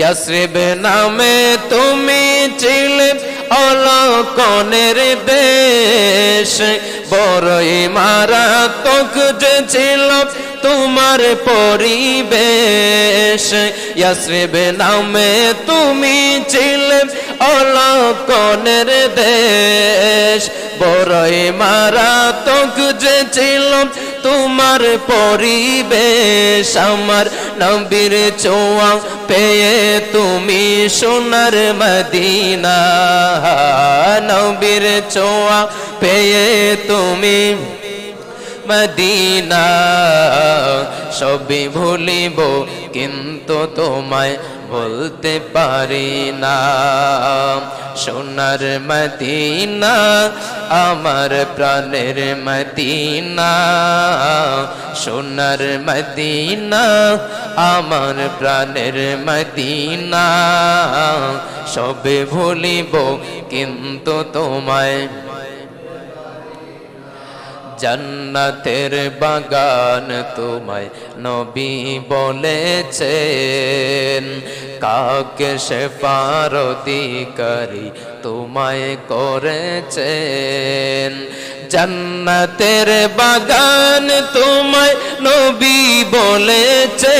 ইয়াসরিব নামে তুমি ছিলে অলকনের দেশ, বড়ই মারাত্মক যে ছিল তোমার পরিবেশ। ইয়াসরিব নামে তুমি ছিলে অলকনের দেশ, বড়ই মারাত্মক যে ছিল তোমার পরিবেশ। আমার নবীর ছোঁয়া পেয়ে তুমি সোনার মদিনা, নবীর ছোঁয়া পেয়ে তুমি মদিনা। সবই ভুলিব কিন্তু তোমায় বলতে পারি না। সোনার মদিনা আমার প্রাণের মদিনা, সোনার মদিনা আমার প্রাণের মদিনা। সবে ভুলিব কিন্তু তোমায়। জান্নাতের বাগান তোমায় নবী বলেছেন, কাকে শেফার অধিকারী তোমায় করেছেন। জান্নাতের বাগান তোমায় নবী বলেছেন,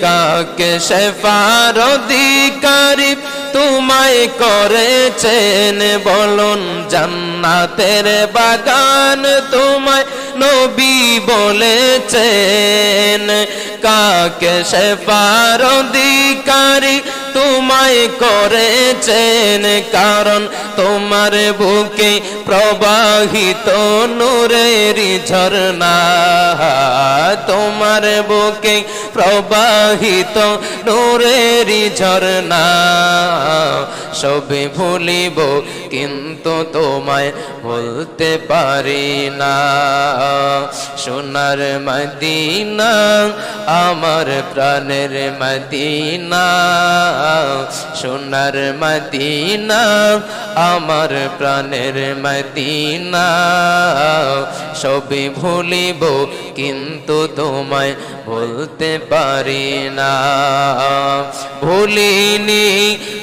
কাকে শেফার অধিকারী তোমায় করেছেন। বলুন জান্নাতের বাগান তোমায় নবী বলেছেন, কাকে শেফার অধিকারী তোমায় করেছেন। কারণ তোমার বুকে প্রবাহিত নূরের ঝরনা, তোমার বুকে প্রবাহিত নূরের ঝরনা। সবে ভুলিব কিন্তু তোমায় ভুলতে পারি না। সোনার মদিনা আমার প্রাণের মদিনা, সোনার মদিনা আমার প্রাণের মদিনা। সবে ভুলিব কিন্তু তোমায় ভুলতে পারি না। ভুলিনি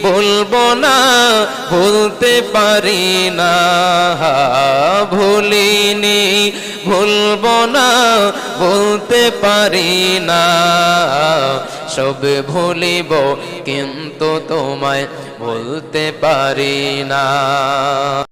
ভুলবো না, ভুলতে পারি না। ভুলিনি ভুলবো না, ভুলতে পারি না। সবে ভুলিব কিন্তু তোমায় ভুলতে পারি না।